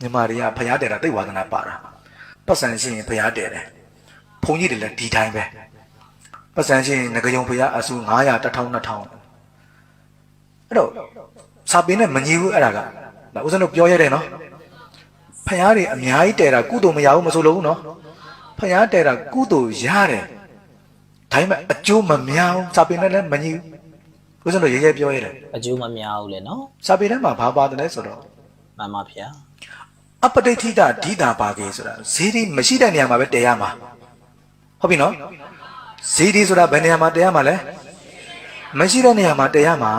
မြန်မာတွေကဖျားတယ်တာတိတ်ဝါသနာပါတာပတ်စံရှိရင်ဖျားတယ်တယ်ဘုံကြီးတွေလည်းဒီတိုင်းပဲပတ်စံရှိရင်ငကယုံဖျားအစု900 1000 2000အဲ့တော့စာပင်နဲ့မညီဘူးအဲ့ဒါကဒါဦးဇင်းတို့ပြောရတယ်နော်ဖျားတွေအများကြီးတယ်တာကုသိုလ်မရဘူးမဆိုလို့ဘူးနော်ဖျားတယ်တာကုသိုလ်ရတယ်ဒါပေမဲ့အကျိုးမများဘူးစာပင်နဲ့လည်းမညီဘူးဦးဇင်းတို့ရဲရဲပြောရတယ်အကျိုးမများဘူးလေနော်စာပေထဲမှာဘာပါတယ်လဲဆိုတော့ မှန်ပါဗျာအပဋိဋ္ဌိတဒီတာပါကေဆိုတာဈေးဒီမရှိတဲ့နေရာမှာပဲတည်ရမှာဟုတ်ပြီနော်ဈေးဒီဆိုတာဘယ်နေရာမှာတည်ရမှာလဲမရှိတဲ့နေရာမှာတည်ရမှာ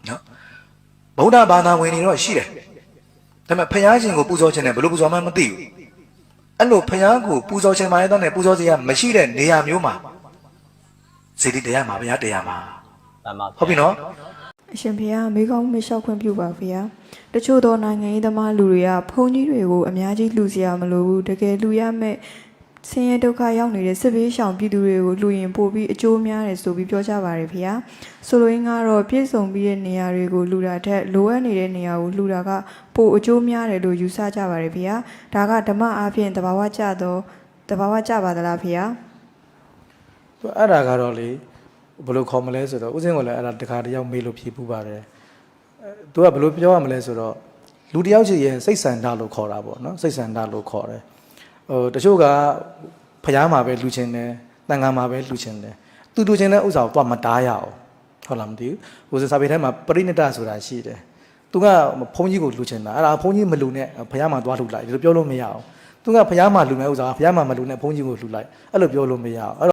နော်ဗုဒ္ဓဘာသာဝင်တွေတော့ရှိတယ်ဒါပေမဲ့ဘုရားရှင်ကိုပူဇော်ခြင်းနဲ့ဘယ်လိုပူဇော်မှမသိဘူးအဲ့လိုဘုရားကိုပူဇော်ခြင်းမှလည်းတော့နဲ့ပူဇော်စရာမရှိတဲ့နေရာမျိုးမှာဈေးဒီတည်ရမှာဘုရားတည်ရမှာမှန်ပါဟုတ်ပြီနော်အရှင်ဖေဟာမိကောင်းမလျှောက်ခွင့်ပြုပါဖေဟာတချို့သောနိုင်ငံရေးသမားလူတွေကဘုံကြီးတွေကိုအများကြီးလှူစရာမလိုဘူးတကယ်လှူရမဲ့ဆင်းရဲဒုက္ခရောက်နေတဲ့စစ်ဘေးရှောင်ပြည်သူတွေကိုလှူရင်ပို့ပြီးအကျိုးများတယ်ဆိုပြီးပြောကြပါတယ်ဖေဟာဆိုလိုရင်းကတော့ပြည့်စုံပြီးတဲ့နေရာတွေကိုလှူတာထက်လိုအပ်နေတဲ့နေရာကိုလှူတာကပိုအကျိုးများတယ်လို့ယူဆကြပါတယ်ဖေဟာဒါကဓမ္မအားဖြင့်တဘာဝကြပါသလားဖေဟာအဲ့ဒါကတော့လေဘယ်လိုခေါ်မလဲဆိုတော့ဥစဉ်ကလည်းအဲ့ဒါတခါတယောက်မေးလို့ဖြေပူပါတယ်သူကဘယ်လိုပြောရမလဲဆိုတော့လူတယောက်ချင်းရဲ့စိတ်ဆန္ဒလို့ခေါ်တာပေါ့နော်စိတ်ဆန္ဒလို့ခေါ်တယ်တချို့ကဖျားမှာပဲလူချင်းတယ်တန်ခါမှာပဲလူချင်းတယ်သူလူချင်းတဲ့ဥစ္စာကိုတော့မတားရအောင်ဟုတ်လားမသိဘူးဟိုစာပေထဲမှာပရိနိတဆိုတာရှိတယ်သူကဘုန်းကြီးကိုလူချင်းတာအဲ့ဒါဘုန်းကြီးမလူနဲ့ဖျားမှာသွားလှူလိုက်ဒီလိုပြောလို့မရအောင်သူကဖျားမှာလူမဲ့ဥစ္စာဖျားမှာမလူနဲ့ဘုန်းကြီးကိုလှူလိုက်အဲ့လိုပြောလို့မရအောင်